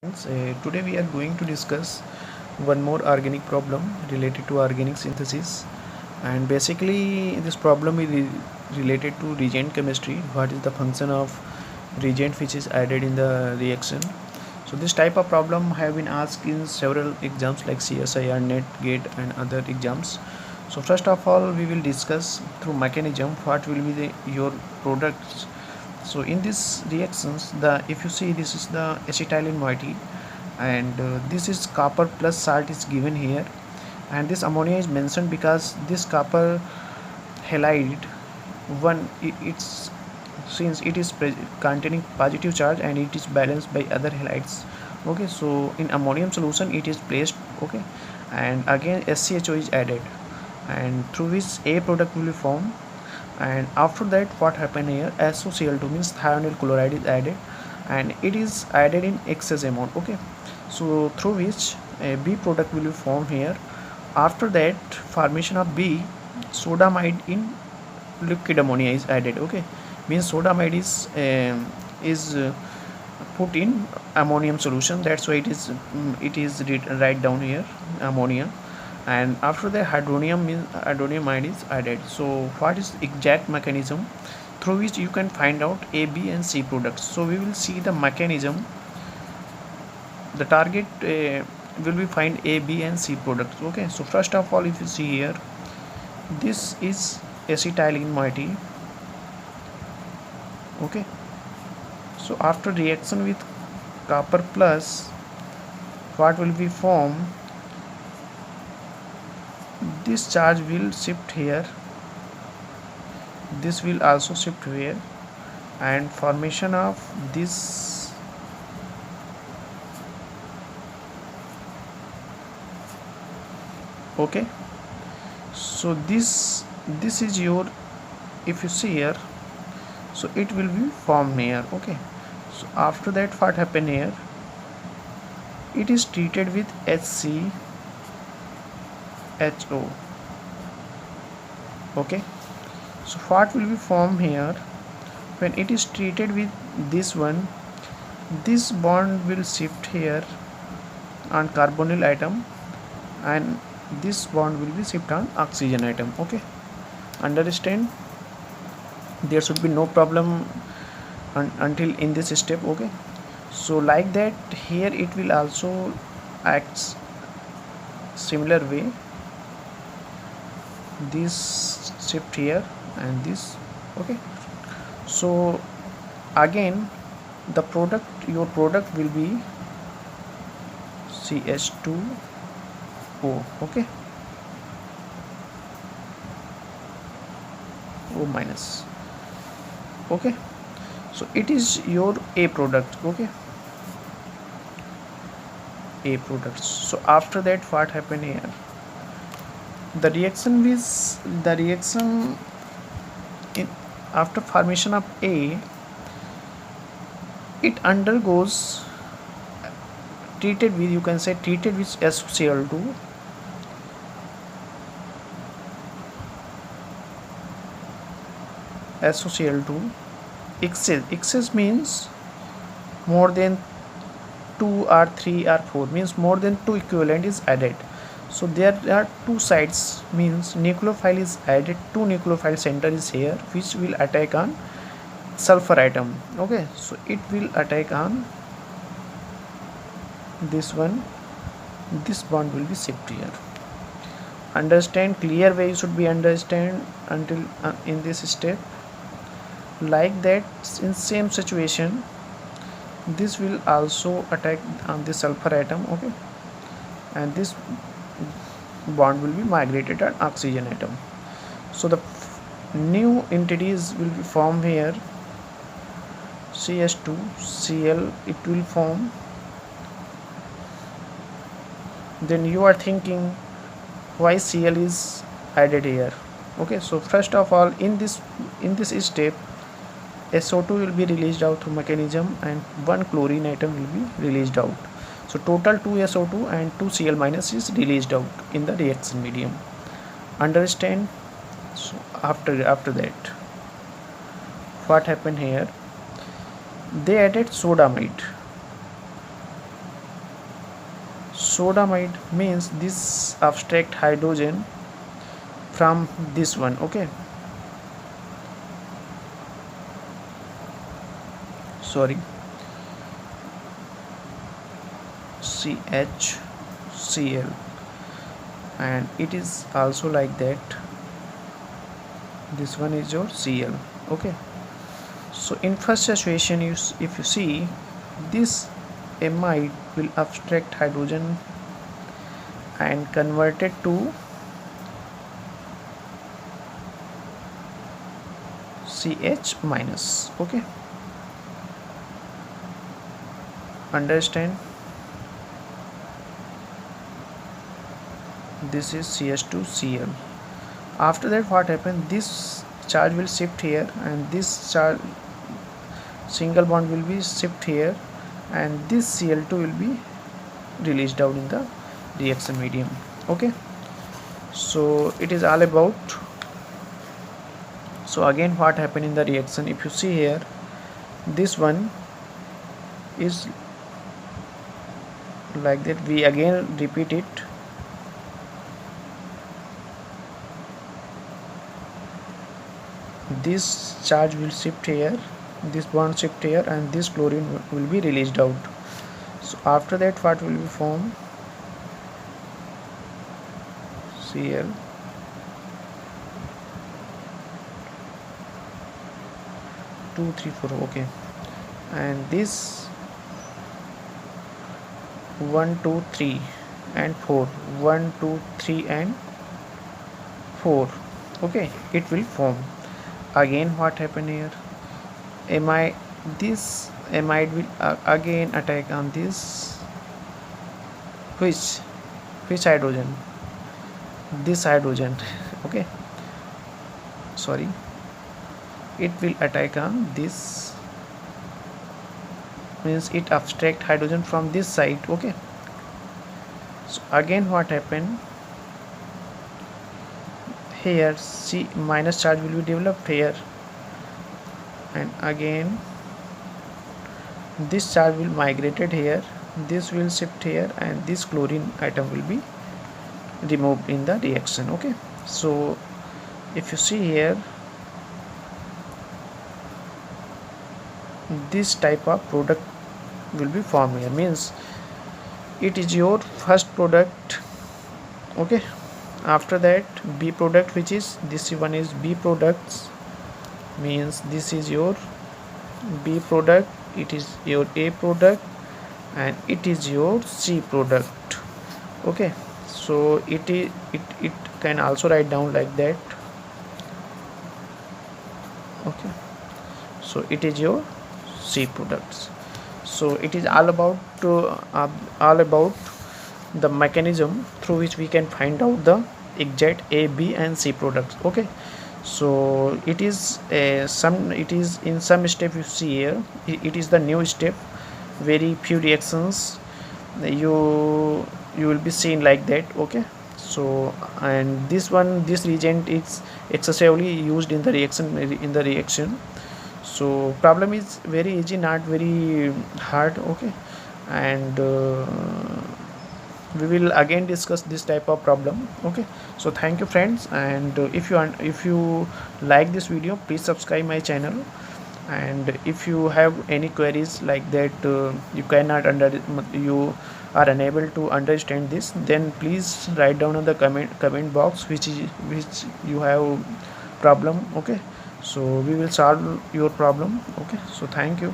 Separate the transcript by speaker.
Speaker 1: Today we are going to discuss one more organic problem related to organic synthesis, and basically this problem is related to reagent chemistry. What is the function of reagent which is added in the reaction? So this type of problem have been asked in several exams like CSIR, NET, GATE and other exams. So first of all we will discuss through mechanism what will be your products. So in this reactions, the if you see, this is the acetylene moiety, and this is copper plus salt is given here, and this ammonia is mentioned because this copper halide it's since it is containing positive charge and it is balanced by other halides. Okay, so in ammonium solution it is placed. Okay, and again SCHO is added, and through which a product will be formed. And after that what happened here, SOCl2 means thionyl chloride is added, and it is added in excess amount. Okay, so through which a B product will be formed here. After that formation of B, sodamide in liquid ammonia is added. Okay, means sodamide is put in ammonium solution, that's why it is write down here ammonia. And after the hydronium means hydronium is added. So what is exact mechanism through which you can find out A, B and C products? So we will see the mechanism. The target will be find A, B and C products. Okay, so first of all if you see here, this is acetylene moiety. Okay, so after reaction with copper plus, what will be formed, this charge will shift here, this will also shift here, and formation of this okay. So this is your, if you see here, so it will be formed here. Okay, so after that what happen here, it is treated with HCHO. Okay, so what will be formed here, when it is treated with this one, this bond will shift here on carbonyl atom, and this bond will be shift on oxygen atom. Okay, understand, there should be no problem until in this step. Okay, so like that here it will also act similar way, this shift here and this. Okay, so again the product, your product will be CH2O. okay, O minus. Okay, so it is your A product. Okay, A product. So after that what happened here, the reaction in after formation of A, it undergoes treated with, you can say treated with SOCl2, excess means more than 2 or 3 or 4, means more than 2 equivalent is added. So there are two sides, means nucleophile is added, two nucleophile center is here which will attack on sulfur atom. Okay, so it will attack on this one, this bond will be shift here. Understand, clear way you should be understand until in this step. Like that in same situation, this will also attack on the sulfur atom. Okay, and this bond will be migrated on oxygen atom. So the new entities will be formed here, CH2Cl, it will form. Then you are thinking why Cl is added here. Okay, so first of all in this step, SO2 will be released out through mechanism and one chlorine atom will be released out. So total 2 SO2 and 2 Cl minus is released out in the reaction medium. Understand? So after that what happened here, they added sodamide. Sodamide means this abstract hydrogen from this one. Okay, sorry, CHCl, and it is also like that. This one is your Cl. Okay, so in first situation, if you see, this amide will abstract hydrogen and convert it to CH minus. Okay, understand? This is CH2Cl. After that, what happens, this charge will shift here, and this charge single bond will be shift here, and this Cl2 will be released out in the reaction medium. Okay, so it is all about. So again, what happened in the reaction, if you see here, this one is like that. We again repeat it. This charge will shift here, this bond shift here, and this chlorine will be released out. So after that, what will be formed? Cl, 2 3 4. Okay, and this 1 2 3 and 4, 1 2 3 and 4. Okay, it will form. Again, what happened here, this amide will again attack on this, which hydrogen, this hydrogen. Okay, sorry, it will attack on this, means it abstract hydrogen from this side. Okay, so again, what happened here, C minus charge will be developed here, and again this charge will migrated here, this will shift here, and this chlorine atom will be removed in the reaction. Okay, so if you see here, this type of product will be formed here, means it is your first product. Okay, after that, B product, which is this one is B products, means this is your B product, it is your A product, and it is your C product. Okay, so it can also write down like that. Okay, so it is your C products. So it is all about the mechanism through which we can find out the exact A, B, and C products. Okay, so it is in some step. You see here, it is the new step. Very few reactions you will be seen like that. Okay, so and this reagent is excessively used in the reaction. So problem is very easy, not very hard. Okay, and we will again discuss this type of problem. Okay, so thank you friends, and if you like this video, please subscribe my channel, and if you have any queries like that, you are unable to understand this, then please write down in the comment box which you have problem. Okay, so we will solve your problem. Okay, so thank you.